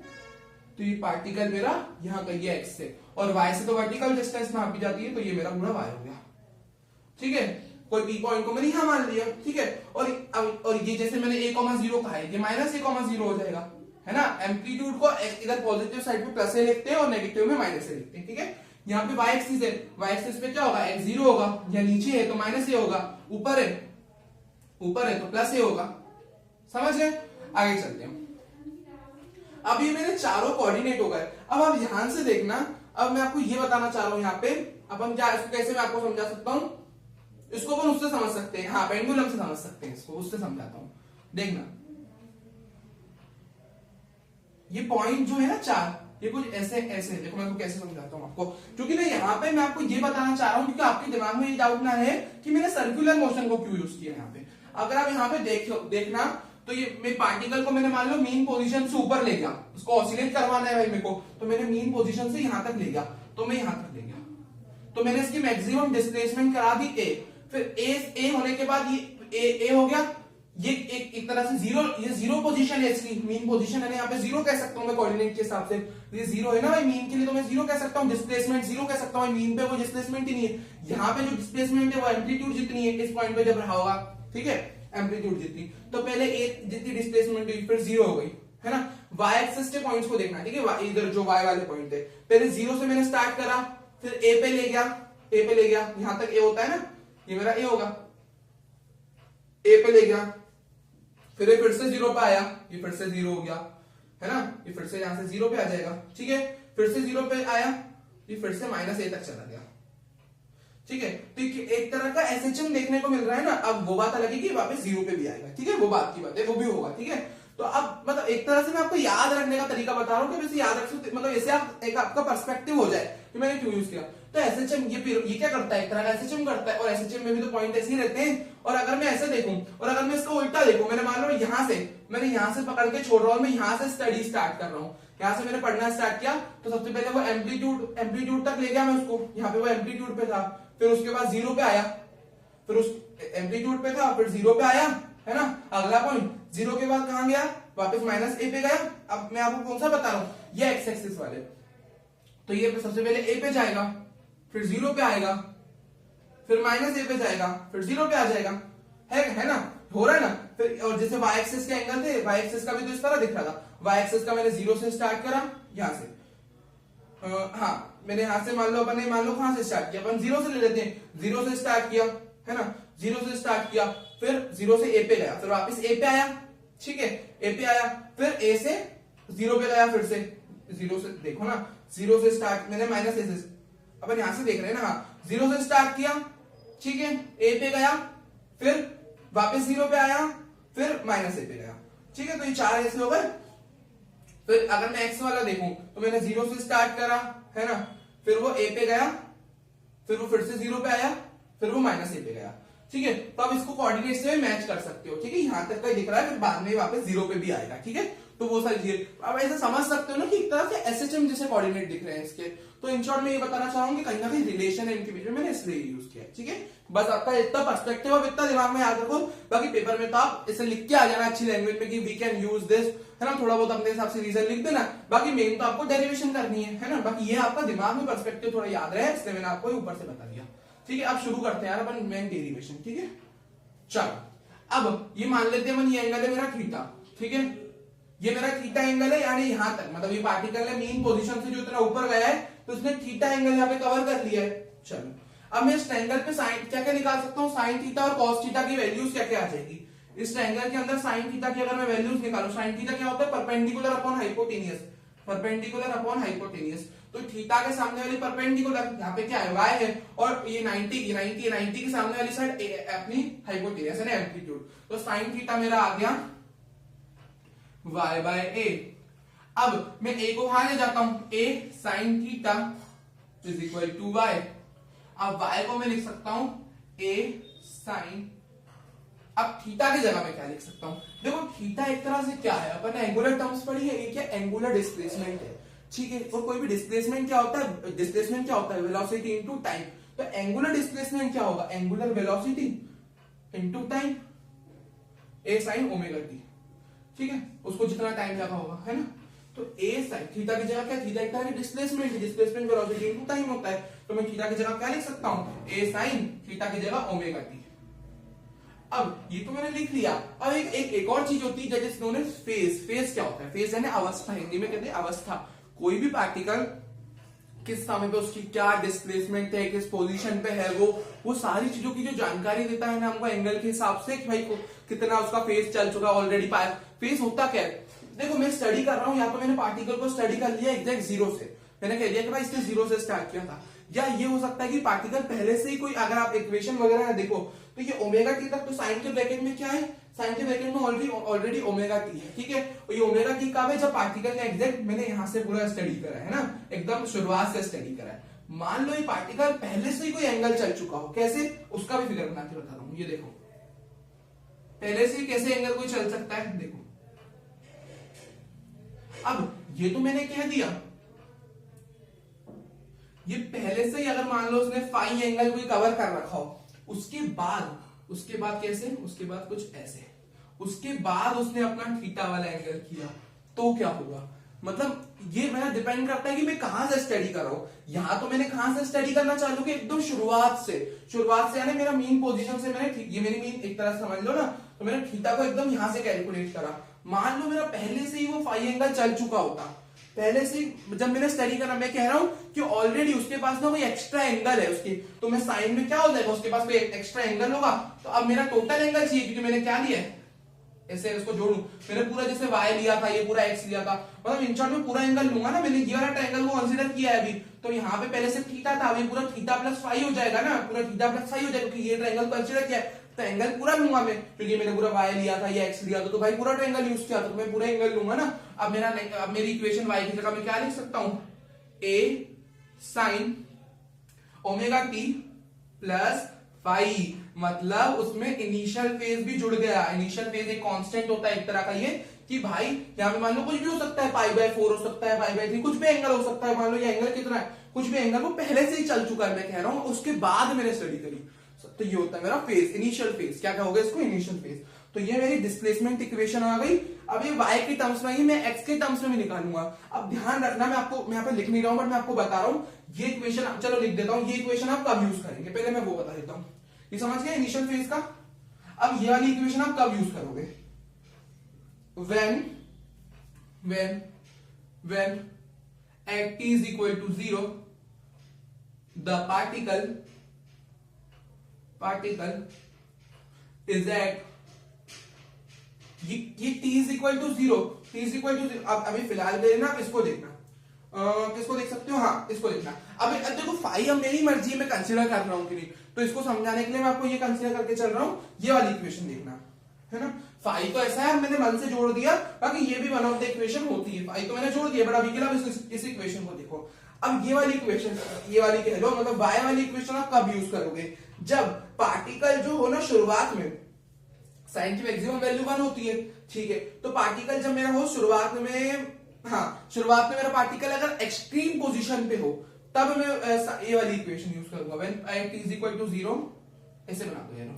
A: तो ये पार्टिकल मेरा यहाँ का ये एक्स से, और वाई से तो वर्टिकल डिस्टेंस मापी जाती है, तो ये मेरा पूरा वाई हो गया, ठीक है। कोई पी पॉइंट को मैंने यहां मान लिया, ठीक है। और ये जैसे मैंने a,0 कहा है, ये -a,0 हो जाएगा, है ना। एम्पलीट्यूड को इधर पॉजिटिव साइड पे प्लस ए लिखते हैं और नेगेटिव में माइनस ए लिखते हैं, ठीक है। यहाँ पे वाई एक्सिस है, वाई एक्सिस पे क्या होगा, x 0 होगा, या नीचे है तो -a होगा, ऊपर है तो +a होगा, समझ गए। आगे चलते हैं। अब ये मेरे चारों कोऑर्डिनेट हो गए। अब आप ध्यान से देखना, अब मैं आपको ये बताना चाह रहा हूं, यहाँ पे अपन क्या इसको कैसे मैं आपको समझा सकता हूं, इसको अपन उससे समझ सकते हैं, हाँ पेंडुलम से समझ सकते हैं, इसको उससे समझाता हूं। देखना ये पॉइंट जो है ना 4, ये कुछ ऐसे देखो, मैं आपको कैसे समझाता हूँ आपको, क्योंकि ना यहाँ पे मैं आपको ये बताना चाह रहा हूँ, क्योंकि आपके दिमाग में ये डाउट ना है कि मैंने सर्कुलर मोशन को क्यों यूज किया यहाँ पे। अगर आप यहाँ पे देखना, तो ये मैं पार्टिकल को मैंने मान लो मीन पोजीशन से ऊपर ले गया, उसको ऑसिलेट करवाना है भाई मेरे को, तो मैंने मीन पोजीशन से यहां तक ले गया, तो मैं यहां तक ले गया, तो मैंने इसकी मैक्सिमम डिस्प्लेसमेंट करा दी ए, फिर ए होने के बाद ये ए हो गया, ये एक तरह से जीरो, ये जीरो पोजीशन है इसकी, मीन पोजीशन है, यहाँ पे जीरो कह सकता हूँ मैं कोऑर्डिनेट के हिसाब से, ये जीरो है ना भाई मीन के लिए, तो मैं जीरो कह सकता हूँ, डिस्प्लेसमेंट जीरो कह सकता हूँ, मीन पे कोई डिस्प्लेसमेंट ही नहीं है। यहाँ पे जो डिस्प्लेसमेंट है वो एम्पलीट्यूड जितनी है इस पॉइंट पे जब रहा होगा, ठीक है, एम्पलीट्यूड जितनी, तो पहले ए जितनी डिस्प्लेसमेंट हुई फिर जीरो हो गई, है ना। वाई एक्सिस के पॉइंट्स को देखना, ठीक है, इधर जो वाई वाले पॉइंट थे, पहले जीरो से मैंने स्टार्ट करा, फिर ए पे ले गया, यहां तक ए होता है ना, ये मेरा ए होगा, ए पे ले गया, फिर ये फिर से जीरो पे आया, ये फिर से जीरो हो गया, है ना, ये फिर से यहां से जीरो पे आ जाएगा, ठीक है, फिर से जीरो पे आया, ये फिर से -a तक चला गया, ठीक है। तो एक तरह का एसएचएम देखने को मिल रहा है ना। अब वो बात अलग है कि वापस जीरो पे भी आएगा, ठीक है, वो बात की बात है, वो भी होगा, ठीक है। तो अब मतलब एक तरह से मैं आपको याद रखने का तरीका बता रहा हूँ कि वैसे याद रख सकते, मतलब ऐसे आप एक आपका पर्सपेक्टिव हो जाए कि मैंने क्यों यूज किया। तो एसएचएम ये क्या करता है, एक तरह का एसएचएम करता है, और एसएचएम में भी तो पॉइंट ऐसे ही रहते हैं। और अगर मैं ऐसे देखूं और अगर मैं इसका उल्टा देखूं, मैंने मान लो मैंने यहाँ से पकड़ के छोड़ रहा हूं, मैं यहाँ से स्टडी स्टार्ट कर रहा हूँ, यहाँ से मैंने पढ़ना स्टार्ट किया, तो सबसे पहले वो एम्पलीट्यूड तक ले गया मैं उसको, यहाँ पे वो एम्पलीट्यूड पे था, फिर उसके बाद जीरो पे आया, फिर उस एम्पलीट्यूड पे था, फिर जीरो पे आया, है ना। अगला पॉइंट जीरो के बाद कहां गया, वापस -a पे गया। अब मैं आपको कौन सा बता रहा हूं, ये एक्स एक्सिस वाले, तो ये सबसे पहले a पे जाएगा, फिर जीरो पे आएगा, फिर -a पे जाएगा, फिर जीरो पे आ जाएगा, है ना, हो रहा है ना। फिर और जैसे y एक्सिस के एंगल थे, y एक्सिस का भी तो इस तरह दिख रहा था, y एक्सिस का मैंने जीरो से स्टार्ट करा, यहां से मैंने यहां से मान लो कहां से स्टार्ट किया, अपन जीरो से ले लेते हैं, जीरो से स्टार्ट किया, है ना, जीरो से स्टार्ट किया, फिर जीरो से ए पे गया, फिर वापस ए पे आया, ठीक है, ए पे आया, फिर ए से जीरो पे गया, फिर से जीरो से, देखो ना, जीरो से स्टार्ट मैंने -a से, अपन यहां से देख रहे हैं ना, जीरो से स्टार्ट किया, ठीक है, ए पे गया, फिर वापस जीरो पे आया, फिर -a पे गया, ठीक है। तो ये चार ऐसे हो गए। फिर अगर मैं एक्स वाला देखूं तो मैंने जीरो से स्टार्ट करा, है ना, फिर वो ए पे गया, फिर वो फिर से जीरो पे आया, फिर वो -a पे गया, ठीक है। तो आप इसको कोऑर्डिनेट से मैच कर सकते हो, ठीक है, यहां तक का दिख रहा है, फिर बाद में वापस जीरो पे भी आएगा, ठीक है। तो वो सारी चीजें अब ऐसे समझ सकते हो ना कि एक तरह से एसएचएम जैसे कोऑर्डिनेट दिख रहे हैं इसके। तो इन शॉर्ट में ये बताना चाहूंगा कि कहीं ना कहीं रिलेशन है इनके बीच में, मैंने इसलिए यूज किया। ठीक है, बस आपका इतना पर्सपेक्टिव अब इतना दिमाग में याद रखो, बाकी पेपर में तो आप इसे लिख के आ जाना अच्छी लैंग्वेज में कि वी कैन यूज दिस, है ना, थोड़ा बहुत अपने हिसाब से रीजन लिख देना, बाकी मेन तो आपको डेरिवेशन करनी है ना, बाकी ये आपका दिमाग में पर्सपेक्टिव थोड़ा याद रहे इसलिए मैंने आपको ऊपर से बता दिया। ठीक है, अब शुरू करते हैं यार अपन मेन डेरिवेशन। ठीक है, चलो अब ये मान लेते हैं ये एंगल है मेरा थीटा। ठीक है, ये मेरा थीटा एंगल है, यानी यहां तक मतलब ये पार्टिकल है मीन पोजीशन से जो इतना ऊपर गया है तो उसने थीटा एंगल यहाँ पे कवर कर लिया है। चलो अब मैं इस ट्रायंगल पे साइन क्या क्या निकाल सकता हूँ, साइन थीटा और कॉस थीटा की वैल्यूज क्या क्या आ जाएगी। इस ट्रायंगल के अंदर साइन थीटा की अगर मैं वैल्यूज निकालूं, साइन थीटा क्या होता है, perpendicular upon hypotenuse, perpendicular upon hypotenuse. तो थीटा के सामने वाली परपेंडिकुलर यहाँ पे क्या है, y है, और ये 90 के सामने वाली साइड अपनी हाइपोटेनियस है ना, एम्पलीट्यूड। तो साइन थीटा मेरा आ गया y/a। अब मैं a को कहां ले जाता हूं, a sin theta is equal to y। अब y को मैं लिख सकता हूं a sin, अब थीटा की जगह में क्या लिख सकता हूं, देखो थीटा एक तरह से क्या है, अपन ने एंगुलर टर्म्स पढ़ी है, एक एंगुलर डिस्प्लेसमेंट है। ठीक है, और कोई भी डिस्प्लेसमेंट क्या होता है, डिस्प्लेसमेंट क्या होता है, वेलोसिटी इनटू टाइम। तो एंगुलर डिस्प्लेसमेंट क्या होगा, angular velocity into time, a sin omega t। ठीक है, उसको जितना टाइम लगा होगा, है ना। तो a sin थीटा की जगह क्या, थीटा एक तरह की डिस्प्लेसमेंट है, डिस्प्लेसमेंट वेलोसिटी इनटू टाइम होता है, तो मैं थीटा की जगह क्या लिख सकता हूं, a sin थीटा की जगह ओमेगा t। अब ये तो मैंने लिख लिया। अब एक और चीज होती है that is known as phase. Phase क्या होता है, फेज यानी अवस्था, हिंदी में कहते हैं अवस्था। कोई भी पार्टिकल किस समय पे उसकी क्या डिस्प्लेसमेंट है, किस पोजीशन पे है, वो सारी चीजों की जो जानकारी देता है ना हमको एंगल के हिसाब से कि भाई कितना उसका फेज चल चुका ऑलरेडी। फेज होता क्या है, देखो मैं स्टडी कर रहा हूं, या तो मैंने पार्टिकल को स्टडी कर लिया एग्जैक्ट जीरो से, मैंने कह दिया कि भाई इसने जीरो से स्टार्ट किया था, या ये हो सकता है कि पार्टिकल पहले से ही कोई, अगर आप इक्वेशन वगैरह देखो तो ये ओमेगा टी तक, तो साइन के ब्रैकेट में क्या है, साइन के ब्रैकेट में ऑलरेडी ओमेगा टी है। ठीक है, और ये ओमेगा टी कब है, जब पार्टिकल ने एग्जैक्ट मैंने यहां से पूरा स्टडी करा है ना, एकदम शुरुआत से स्टडी करा है। मान लो ये पार्टिकल पहले से ही कोई एंगल चल चुका हो, कैसे, उसका भी फिगर बना के बता रहा हूं। ये देखो पहले से ही कैसे एंगल कोई चल सकता है, देखो अब ये तो मैंने कह दिया, ये पहले से ही अगर मान लो उसने फाई एंगल कोई कवर कर रखा हो, उसके बाद कैसे, उसके बाद कुछ ऐसे, उसके बाद उसने अपना थीटा वाला एंगल किया, तो क्या होगा, मतलब ये मेरा डिपेंड करता है कि मैं कहां से स्टडी कर रहा हूं। यहां तो मैंने कहां से स्टडी करना चालू किया, एकदम शुरुआत से यानी मेरा मीन पोजीशन से मैंने, ये मेरी मीन एक तरह से समझ लो ना, तो मैंने थीटा को एकदम यहां से कैलकुलेट करा। मान लो मेरा पहले से ही वो फाई एंगल चल चुका होता, पहले से जब मैंने स्टडी करना, मैं कह रहा हूं कि ऑलरेडी उसके पास ना कोई एक्स्ट्रा एंगल है उसकी, तो मैं साइन में क्या हो जाएगा, उसके पास कोई एक्स्ट्रा एंगल होगा, तो अब मेरा टोटल एंगल चाहिए, क्योंकि मैंने क्या लिया है, ऐसे इसको जोड़ू, मैंने पूरा जैसे y लिया था, ये पूरा x लिया था, मतलब इन शॉर्ट में पूरा एंगल लूंगा ना, मैंने ये वाला ट्रायंगल को कंसीडर किया है अभी, तो यहाँ पे पहले से थीटा था, अभी पूरा थीटा प्लस फाई हो जाएगा ना, पूरा थीटा प्लस फाई हो जाएगा, क्योंकि ये ट्रायंगल कंसीडर किया है, तो एंगल पूरा लूंगा मैं, क्योंकि मैंने पूरा y लिया था, ये x लिया था, तो भाई पूरा ट्रायंगल यूज किया, तो मैं पूरा एंगल लूंगा ना। अब मेरी इक्वेशन y की जगह मैं क्या लिख सकता हूं, a sin omega t plus phi, मतलब उसमें इनिशियल फेज भी जुड़ गया। इनिशियल फेज एक कांस्टेंट होता है एक तरह का, ये कि भाई यहाँ पे मान लो कुछ भी हो सकता है, π/4 हो सकता है, π/3, कुछ भी एंगल हो सकता है, मान लो ये एंगल कितना है, कुछ भी एंगल वो पहले से ही चल चुका है, मैं कह रहा हूं, उसके बाद मैंने स्टडी करी, तो ये होता है मेरा फेज, इनिशियल फेज। क्या होगा इसको, इनिशियल फेज। तो ये मेरी डिस्प्लेसमेंट इक्वेशन आ गई। अब ये y के टर्म्स में ही, मैं x के टर्म्स में भी निकालूंगा। अब ध्यान रखना, मैं यहाँ पे लिख नहीं रहा हूं, बट मैं आपको बता रहा हूं, ये इक्वेशन चलो लिख देता हूं, ये इक्वेशन आप कब यूज करेंगे, पहले मैं वो बता देता हूं। ये समझ गए इनिशियल फेज का। अब ये वाली इक्वेशन आप कब यूज करोगे, when at t is equal to 0 the particle is at, ये t is equal to 0, अब अभी फिलहाल के लिए ना इसको देखना, किसको देख सकते हो, हाँ इसको देखना। अब देखो फाई अब मेरी मर्जी है, मैं कंसीडर कर रहा हूं कि नहीं, तो इसको समझाने के लिए मैं आपको ये कंसीडर करके चल रहा हूं, ये वाली इक्वेशन देखना, है ना। फाई तो ऐसा है, मैंने मन से जोड़ दिया, बाकी ये भी वन ऑफ द इक्वेशन होती है, फाई तो मैंने जोड़ दिया, बट अभी के लिए इस इक्वेशन को देखो। अब ये वाली इक्वेशन, ये वाली कह लो, मतलब y वाली इक्वेशन आप कब यूज करोगे, जब पार्टिकल जो हो ना शुरुआत में साइन की मैक्सिमम वैल्यू 1 होती है, ठीक है। तो पार्टिकल जब मेरा हो शुरुआत में, हाँ शुरुआत में मेरा पार्टिकल अगर एक्सट्रीम पोजीशन पे हो तब मैं ये वाली इक्वेशन यूज करूंगा, when t is equal to 0, ऐसे बना दो यार,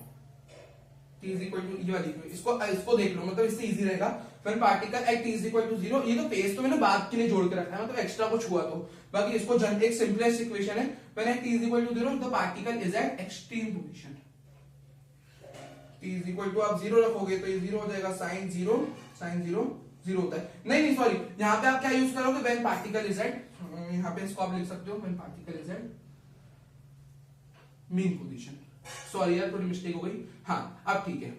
A: t इज इक्वल टू ये वाली इसको देख लो, मतलब इससे इजी रहेगा। When particle at t is equal to 0, ये तो फेस तो मैंने बाद के लिए जोड़ के रखा है, मतलब एक्स्ट्रा कुछ हुआ तो, बाकी इसको एक सिंपलेस्ट इक्वेशन है, when at t is equal to 0 the particle is at extreme position. t is equal to आप 0 रखोगे तो ये 0 हो जाएगा, साइन 0 0 होता है, नहीं सॉरी, यहाँ पे आप क्या यूज करोगे, व्हेन पार्टिकल इज एट, यहाँ पे इसको आप लिख सकते हो, when particle is at mean position. Sorry यार थोड़ी मिस्टेक हो गई, हाँ अब ठीक है।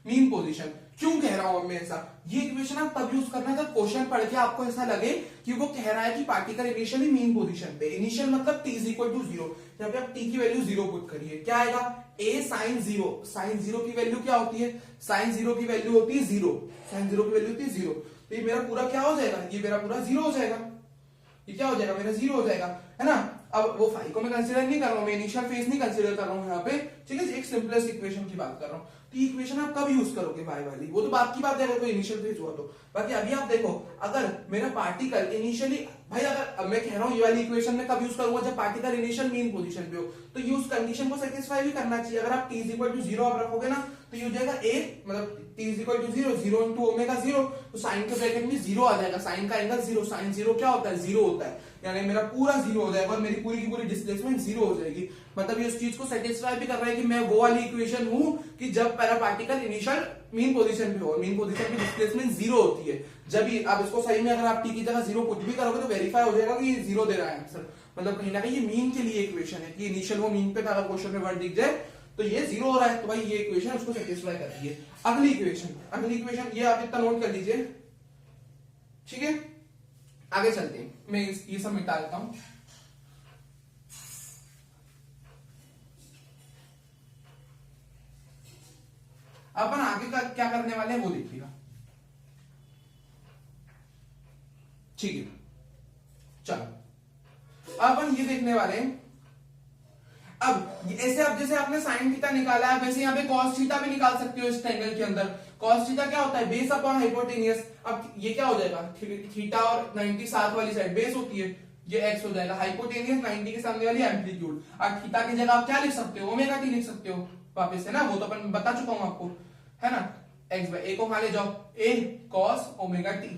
A: मीन पोजीशन क्यों कह रहा हूं मैं ऐसा, ये इक्वेशन आप तब यूज करना है जब क्वेश्चन पढ़ के आपको ऐसा लगे कि वो कह रहा है कि पार्टिकल इनिशियली मीन पोजीशन पे, इनिशियल मतलब t इज इक्वल टू 0, जब आप t की वैल्यू 0 पुट करिए क्या आएगा, a साइन 0, साइन 0 की वैल्यू क्या होती है, साइन 0 की वैल्यू होती है 0, साइन 0 की वैल्यू होती है 0, तो ये मेरा पूरा क्या हो जाएगा, ये मेरा पूरा 0 हो जाएगा, ये क्या हो जाएगा मेरा 0 हो जाएगा, है ना। अब वो फाई को मैं कंसीडर नहीं कर रहा हूं, मैं इनिशियल फेज नहीं कंसीडर कर रहा हूं यहाँ पे, ठीक है, एक सिंपलेस्ट इक्वेशन की बात कर रहा हूं। तो इक्वेशन आप कब यूज करोगे वाई वाली, वो तो बात की बात है अगर कोई इनिशियल फेज हुआ तो। बाकी अभी आप देखो, अगर मेरा पार्टिकल इनिशियली, भाई अगर मैं कह रहा हूं ये वाली इक्वेशन में कब यूज करूंगा, जब पार्टिकल इनिशियल मीन पोजीशन पे हो, तो ये उस कंडीशन को सेटिस्फाई भी करना चाहिए। अगर आप t इज इक्वल टू 0 आप रखोगे ना, तो ये हो जाएगा a, मतलब t is equal to 0, 0 into omega 0, तो साइन के ब्रैकेट में 0 आ जाएगा, साइन का एंगल 0, साइन 0 क्या होता है, 0 होता है, यानी मेरा पूरा 0 हो जाएगा और मेरी पूरी की पूरी डिस्प्लेसमेंट 0 हो जाएगी। मतलब ये उस चीज को सेटिस्फाई भी कर रहा है कि मैं वो वाली इक्वेशन हूं कि जब para particle initial mean position पे हो, मीन पोजीशन की डिस्प्लेसमेंट 0 होती है। जब ही आप इसको सही में अगर आप t की जगह 0 पुट भी करोगे तो वेरीफाई हो जाएगा कि ये 0 दे रहा है आंसर, मतलब कहीं ना कहीं ये मीन के लिए इक्वेशन है कि इनिशियल वो मीन पे था, अगर क्वेश्चन में वर्ड दिख जाए तो ये 0 हो रहा है, तो भाई ये इक्वेशन उसको सेटिस्फाई करती है। अगली इक्वेशन ये आप इतना नोट कर लीजिए, ठीक है। आगे चलते हैं, मैं ये सब मिटा देता हूं। अपन आगे का क्या करने वाले हैं वो देखिएगा, ठीक है। चलो अपन ये देखने वाले हैं, अब ऐसे अब जैसे आपने साइन थीटा निकाला है, वैसे यहाँ पे कॉस थीटा भी निकाल सकते हो इस ट्रायंगल के अंदर। कॉस थीटा क्या होता है, बेस अपॉन हाइपोटेनियस। अब ये क्या हो जाएगा, थीटा और 90 साथ वाली साइड बेस होती है, ये एक्स हो जाएगा, हाइपोटेनियस 90 के सामने वाली एम्पलीट्यूड। अब थीटा की जगह आप क्या लिख सकते हो, ओमेगा टी लिख सकते हो वापस, है ना, वो तो अपन बता चुका हूं आपको, है ना। एक्स बाय ए को वहां ले जाओ, ए कॉस ओमेगा टी।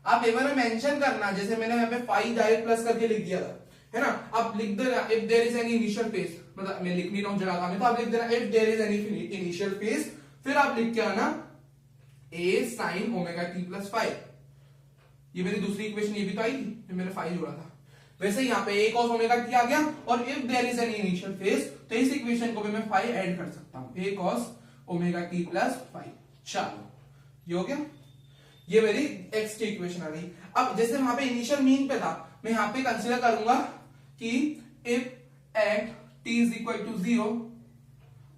A: आप एक बार मेंशन करना, जैसे मैंने यहाँ पे फाई डायरेक्ट प्लस करके लिख दिया था, है ना। अब लिख देना if there is any initial phase, मतलब मैं लिख नहीं रहा हूं जगह में, तो आप लिख देना if there is any initial phase, फिर आप लिख के आना a sin omega t plus five. ये मेरी दूसरी इक्वेशन ये भी तो आई थी, जो मैंने फाइव जोड़ा था। वैसे यहाँ पे a cos ओमेगा t आ गया, और if there is any initial phase, तो इस इक्वेशन को भी मैं फाइव ऐड कर सकता हूं, a cos omega t plus five. चलो ये हो गया, ये मेरी x की इक्वेशन आ गई। अब जैसे वहां पे इनिशियल मीन पे था, मैं यहाँ पे कंसीडर करूंगा कि if at t is equal to 0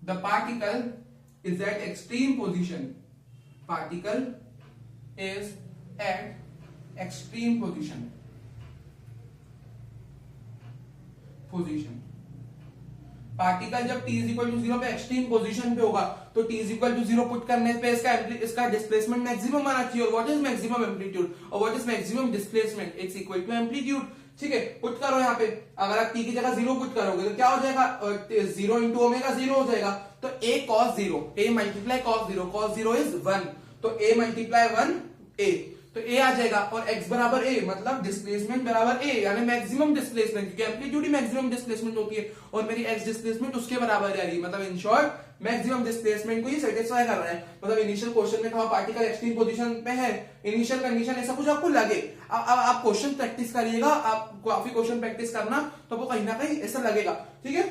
A: the particle is at extreme position, particle is at extreme position particle जब t इज इक्वल टू 0 पे एक्सट्रीम पोजीशन पे होगा, तो t is equal to 0 put करने पे इसका डिस्प्लेसमेंट मैक्सिमम आना चाहिए। और व्हाट इज मैक्सिमम एम्पलीट्यूड और what is maximum displacement, it's equal to amplitude, ठीक है। पुट करो यहाँ पे, अगर आप t की जगह 0 पुट करोगे तो क्या हो जाएगा, 0 इंटू ओमेगा 0 हो जाएगा, तो a cos 0, a multiply cos 0 is 1, तो a मल्टीप्लाई 1 a, तो a आ जाएगा, और x बराबर a, मतलब डिस्प्लेसमेंट बराबर a, यानी मैक्सिमम डिस्प्लेसमेंट, क्योंकि एम्पलीट्यूड ही मैक्सिमम डिस्प्लेसमेंट होती है, और मेरी x डिस्प्लेसमेंट उसके बराबर आ रही है, मतलब इन शॉर्ट मैक्सिमम डिस्प्लेसमेंट को ही सेटिस्फाई कर रहा है। मतलब इनिशियल क्वेश्चन में कहा पार्टिकल एक्सट्रीम पोजीशन पे है, इनिशियल कंडीशन ऐसा कुछ आपको लगे, अब आप क्वेश्चन प्रैक्टिस करिएगा, आप काफी क्वेश्चन प्रैक्टिस करना, तो वो कहीं ना कहीं ऐसा लगेगा, ठीक है,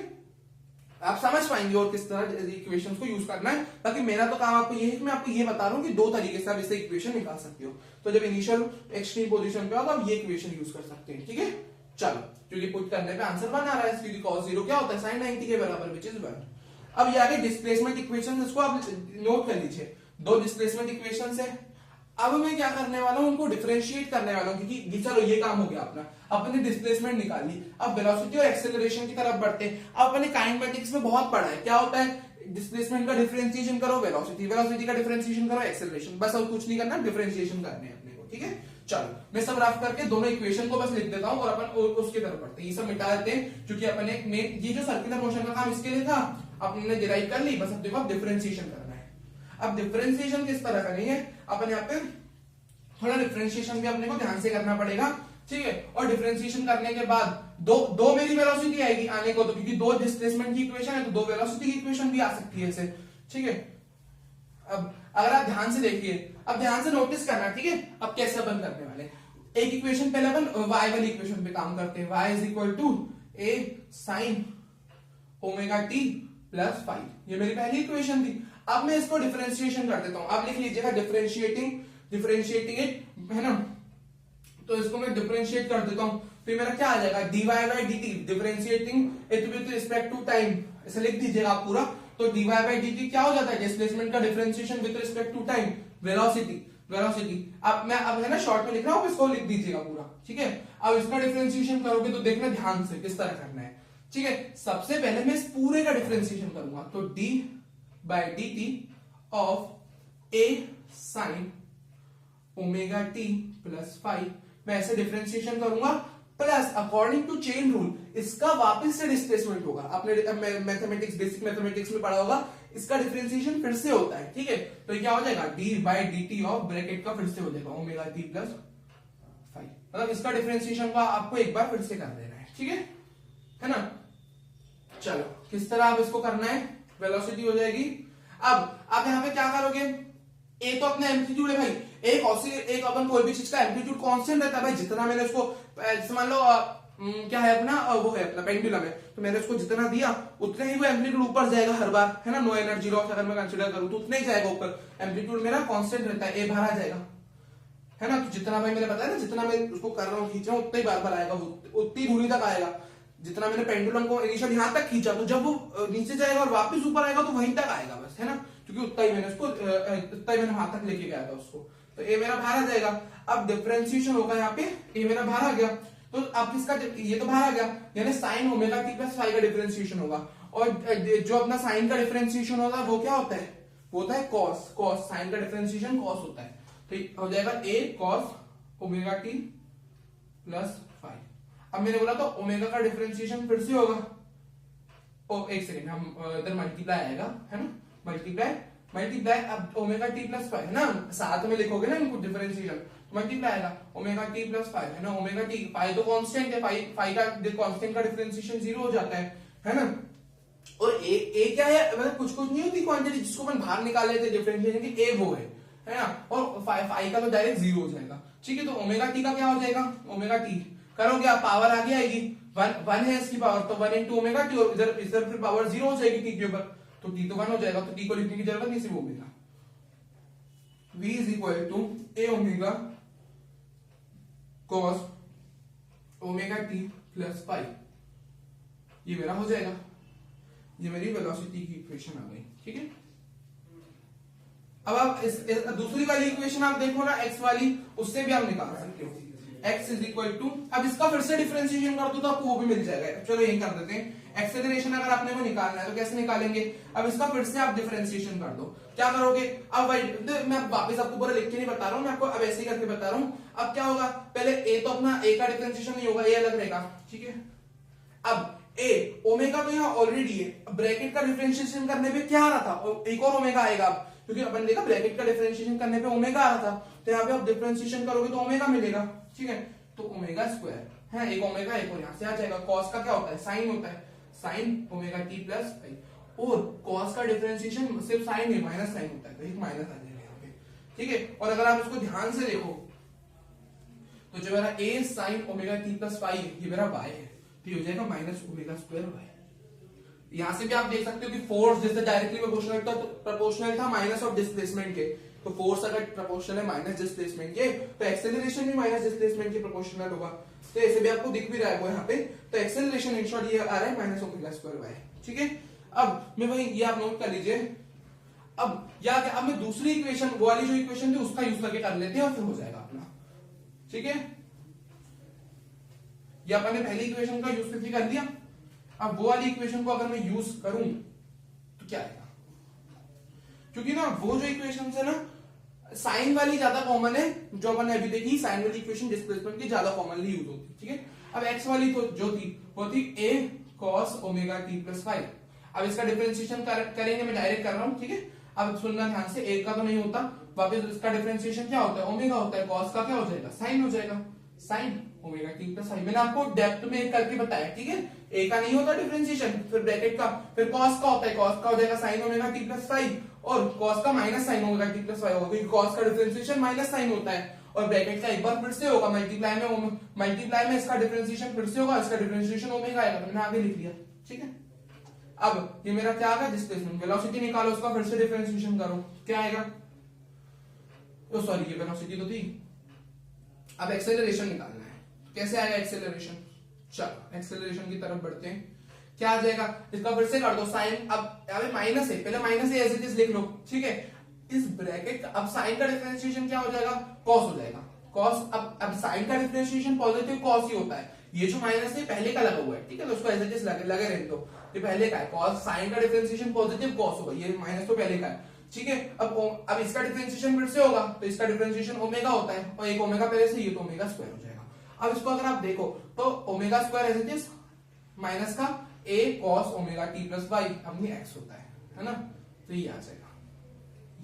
A: आप समझ पाएंगे और किस तरह इक्वेशंस को यूज करना है। बाकी मेरा तो काम आपको ये है कि मैं आपको ये बता रहा हूँ कि दो तरीके से आप इससे इक्वेशन निकाल सकते हो। तो जब इनिशियल एक्सट्रीम पोजीशन पे हो तो आप ये इक्वेशन यूज कर सकते हैं, ठीक है। चलो, क्योंकि पुट करने पे आंसर 1 आ रहा है, क्योंकि cos 0 क्या होता है, sin 90 के बराबर, विच इज 1। अब ये आगे डिस्प्लेसमेंट इक्वेशन, इसको आप नोट कर लीजिए, दो डिस्प्लेसमेंट इक्वेशन है। अब मैं क्या करने वाला हूं, उनको डिफरेंशिएट करने वाला हूं, क्योंकि चलो ये काम हो गया अपना, अपने डिस्प्लेसमेंट निकाल ली। अब वेलोसिटी और एक्सेलरेशन की तरफ बढ़ते हैं। अब अपने काइनेमेटिक्स में बहुत पढ़ा है, क्या होता है, डिस्प्लेसमेंट का डिफरेंशिएशन करो वेलोसिटी, वेलोसिटी का डिफरेंशिएशन करो एक्सेलरेशन, बस और कुछ नहीं करना, डिफरेंशिएशन करने हैं अपने को, ठीक है। चलो मैं सब रफ करके दोनों इक्वेशन को बस लिख देता हूं और अपन उसकी तरफ बढ़ते हैं। ये सब मिटा देते हैं, क्योंकि अपन एक मेन ये जो सर्कुलर मोशन का काम इसके लिए था, अपने डिराइव कर ली, बस अब देखो अब डिफरेंशिएशन करना है। अब डिफरेंशिएशन किस तरह करनी है, अपन यहाँ पे थोड़ा डिफरेंशिएशन भी अपने को ध्यान से करना पड़ेगा, ठीक है। और डिफरेंशिएशन करने के बाद दो मेरी वेलोसिटी आएगी आने को, तो क्योंकि दो डिस्प्लेसमेंट की इक्वेशन है तो दो वेलोसिटी की इक्वेशन भी आ सकती है ऐसे, ठीक है। अब अगर आप ध्यान से देखिए, अब ध्यान से नोटिस करना, ठीक है। अब कैसे अपन करने वाले, एक इक्वेशन पहले अपन y वाली इक्वेशन पे काम करते हैं, y is equal to a sin omega t plus five, ये मेरी पहली इक्वेशन थी। अब मैं इसको डिफरेंशिएशन कर देता हूं, अब लिख लीजिएगा डिफरेंशिएटिंग इट, है ना। तो इसको मैं डिफरेंशिएट कर देता हूं, फिर मेरा क्या आ जाएगा, dy by dt, differentiating it with respect to time, ऐसे लिख दीजिएगा आप पूरा। तो dy बाई dt क्या हो जाता है, डिस्प्लेसमेंट का differentiation with respect to time, velocity. अब मैं अब है ना शॉर्ट में लिख रहा हूं, इसको लिख दीजिएगा पूरा, ठीक है। अब इसका डिफरेंशिएशन करोगे तो देखना ध्यान से किस तरह करना है, ठीक है। सबसे पहले मैं इस पूरे का डिफरेंशिएशन करूंगा, तो D by D T of A sine omega t plus five, मैं ऐसे डिफरेंशिएशन करूंगा, plus according to chain rule इसका वापस से डिस्प्लेसमेंट होगा। आपने मैथमेटिक्स बेसिक मैथमेटिक्स में पढ़ा होगा, इसका डिफरेंशिएशन फिर से होता है, ठीक है। तो क्या हो जाएगा, D by D T of bracket का फिर से हो जाएगा ओमेगा टी प्लस फाइव, मतलब इसका डिफरेंशिएशन का आपको एक बार फिर से कर देना है, ठीक है ना। चलो किस तरह आप इसको करना है, वेलोसिटी हो जाएगी। अब आप यहाँ पे क्या करोगे, ए तो अपना एम्पलीट्यूड है भाई, एक अपन कोई भी चीज का एम्पलीट्यूड कांस्टेंट रहता है भाई, जितना मैंने उसको मान लो क्या है अपना, वो है अपना पेंडुलम है, तो मैंने उसको जितना दिया उतना ही वो एम्पलीट्यूड ऊपर जाएगा हर बार, है ना। नो एनर्जी लॉस अगर मैं कंसीडर करूं तो उतना ही जाएगा ऊपर, एम्पलीट्यूड मेरा कांस्टेंट रहता है, ए बाहर आ जाएगा, है ना। तो जितना भाई मैंने बताया ना, जितना मैं उसको कर रहा हूँ खींच रहा हूँ उतना ही बार बार आएगा, उतनी दूरी तक आएगा जितना मैंने पेंडुलम को इनिशियल यहां तक खींचा, तो जब वो नीचे जाएगा और वापस ऊपर आएगा तो वहीं तक आएगा बस, है ना, क्योंकि उतना ही मैंने उसको उतना ही मैंने वहां तक लेके गया था उसको। तो ए मेरा बाहर आ जाएगा, अब डिफरेंशिएशन होगा यहाँ पे, ए मेरा बाहर आ गया, तो अब किसका, ये तो बाहर आ गया, यानी sign omega t plus five का डिफरेंशिएशन होगा। और जो अपना साइन का डिफरेंशिएशन होता है वो क्या होता है, वो होता है कॉस, साइन का डिफरेंशिएशन कॉस होता है, तो हो जाएगा A cos omega t plus five. अब मैंने बोला तो ओमेगा का डिफरेंशिएशन फिर से होगा, एक सेकेंड, हम इधर मल्टीप्लाई आएगा, है ना, मल्टीप्लाई अब ओमेगा टी प्लस फाइव, है ना, साथ में लिखोगे ना इनको डिफरेंशिएशन, मल्टीप्लाई आएगा ओमेगा टी प्लस फाइव, है ना, ओमेगा टी, फाइव तो कांस्टेंट है, फाइव का कांस्टेंट का डिफरेंशिएशन जीरो हो जाता है ना। और ए क्या है, मतलब कुछ नहीं होती क्वांटिटी जिसको अपन बाहर निकाले थे डिफरेंशिएशन की, ए वो है ना, और फाइव का तो डायरेक्ट जीरो हो जाएगा, ठीक है। तो ओमेगा टी का क्या हो जाएगा, ओमेगा टी करोगे आप पावर आगे आएगी, वन है इसकी पावर, तो वन इंटू ओमेगा टी, और इधर फिर पावर जीरो हो जाएगी टी के ऊपर, तो टी तो वन हो जाएगा, तो टी को लिखने की जरूरत नहीं, सिर्फ omega. v is equal to a omega cos omega t plus five, ये मेरा हो जाएगा, ये मेरी वेलोसिटी की इक्वेशन आ गई, ठीक है। अब आप इस दूसरी वाली इक्वेशन आप देखो ना, x वाली, उससे भी आप निकाल सकते हो, x इज इक्वल टू, अब इसका फिर से डिफरेंशिएशन कर दो तो आपको वो भी मिल जाएगा। चलो यही कर देते हैं, एक्सेलरेशन अगर आपने को निकालना है तो कैसे निकालेंगे, अब इसका फिर से आप डिफरेंशिएशन कर दो, क्या करोगे, अब भाई मैं वापस आपको पूरा लिख के नहीं बता रहा हूँ, मैं आपको अब ऐसे ही करके बता रहा हूँ। अब क्या होगा, पहले ए तो अपना ए का डिफरेंशिएशन नहीं होगा, ए अलग रहेगा, ठीक है। अब ए ओमेगा तो यहाँ ऑलरेडी है, ब्रैकेट का डिफरेंशिएशन करने पे क्या आ रहा था, एक और ओमेगा आएगा, क्योंकि अपन देखा ब्रैकेट का डिफरेंशिएशन करने पे ओमेगा आ रहा था, तो यहाँ पे आप डिफरेंशिएशन करोगे तो ओमेगा मिलेगा, ठीक है। तो ओमेगा स्क्वायर है, एक ओमेगा एक और यहाँ से आ जाएगा, कॉस का क्या होता है, साइन होता है, sign omega t plus five, और कॉस का डिफरेंशिएशन सिर्फ साइन है, माइनस साइन होता है, तो एक माइनस आ जाएगा यहाँ पे, ठीक है। और अगर आप इसको ध्यान से देखो तो जो मेरा A sine omega t plus five, ये मेरा y है, तो ये हो जाएगा माइनस ओमेगा स्क्वायर y। यहां से भी आप देख सकते हो कि फोर्स जैसे डायरेक्टली प्रोपोर्शनल था माइनस ऑफ डिस्प्लेसमेंट के, तो फोर्स अगर प्रोपोर्शनल है माइनस डिस्प्लेसमेंट के, तो एक्सेलरेशन भी माइनस डिस्प्लेसमेंट के प्रोपोर्शनल होगा, तो ऐसे भी आपको दिख भी रहा है वो यहाँ पे, तो एक्सेलरेशन इन शॉर्ट ये आ रहा है माइनस ओमेगा स्क्वायर y, ठीक है। अब मैं वही ये आप नोट कर लीजिए। अब या क्या, अब मैं दूसरी इक्वेशन, वो वाली जो इक्वेशन थी उसका यूज करके कर लेते हैं और फिर हो जाएगा अपना, ठीक है। या अपन ने पहली इक्वेशन का यूज करके कर दिया, अब वो वाली इक्वेशन को अगर मैं यूज करूं तो क्या आएगा, क्योंकि ना वो जो इक्वेशन है ना साइन वाली ज्यादा कॉमन है, जो अपन ने अभी देखी साइन वाली इक्वेशन डिस्प्लेसमेंट की ज्यादा कॉमनली यूज होती है, ठीक है। अब एक्स वाली तो जो थी वो थी a cos omega t plus 5। अब इसका डिफरेंशिएशन करेंगे, मैं डायरेक्ट कर रहा हूं, ठीक है। अब सुनना ध्यान से, a का तो नहीं होता, वापस इसका डिफरेंशिएशन क्या होता है, ओमेगा होता है, cos का क्या हो जाएगा, साइन हो जाएगा, साइन ओमेगा t प्लस 5। मैंने आपको डेप्थ में करके बताया, ठीक है। a का नहीं होता डिफरेंशिएशन, फिर ब्रैकेट का, फिर cos का होता है, cos का हो जाएगा sin ओमेगा t प्लस 5, और cos का minus sin omega t plus 5 होगा, क्योंकि cos का डिफरेंशिएशन माइनस साइन होता है, और ब्रैकेट का एक बार फिर से होगा, मल्टीप्लाई में इसका डिफरेंशिएशन फिर से होगा, इसका डिफरेंशिएशन ओमेगा आएगा, तो मैंने आगे लिख लिया, ठीक है। अब ये मेरा क्या आ गया, डिस्प्लेसमेंट। वेलोसिटी निकालो, उसका फिर से डिफरेंशिएशन करो, क्या आएगा, तो सॉरी ये वेलोसिटी तो थी, अब एक्सेलरेशन निकालना है, कैसे आएगा एक्सेलरेशन, चलो एक्सेलरेशन की तरफ बढ़ते हैं। क्या आ जाएगा, इसका फिर से कर दो साइन, अब माइनस है, पहले माइनस है एज इट इज लिख लो, ठीक है। इस ब्रैकेट, अब साइन का डिफरेंशिएशन क्या हो जाएगा, कॉस हो जाएगा, कॉस। अब साइन का डिफरेंशिएशन पॉजिटिव कॉस ही होता है, ये जो माइनस है पहले का लगा हुआ है, ठीक है, तो उसको एज इट इज लगे रहने दो, ये पहले का है, कॉस साइन का डिफरेंशिएशन पॉजिटिव कॉस होगा, ये माइनस तो पहले का है, ठीक है। अब इसका डिफरेंशिएशन फिर से होगा, तो इसका डिफरेंशिएशन ओमेगा होता है, और एक ओमेगा पहले से, ये तो ओमेगा स्क्वायर हो जाएगा। अब इसको अगर आप देखो तो omega square as it is minus का a cos omega t plus 5 अपनी x होता है ना, तो ये आ जाएगा,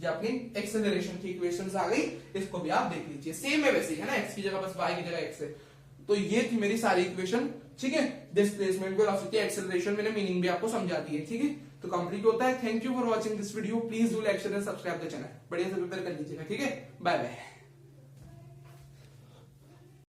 A: ये अपनी एक्सेलरेशन की इक्वेशंस आ गई, इसको भी आप देख लीजिए, सेम है वैसे ही है ना, x की जगह बस y की जगह x है। तो ये थी मेरी सारी इक्वेशन, ठीक है। डिस्प्लेसमेंट, वेलोसिटी, एक्सेलरेशन, मैंने मीनिंग भी आपको समझा दी है, ठीक है। तो कंप्लीट होता है। Thank you for watching this video, please do like share and subscribe the channel, बढ़िया से प्रिपेयर कर लीजिएगा, ठीक है। Bye bye.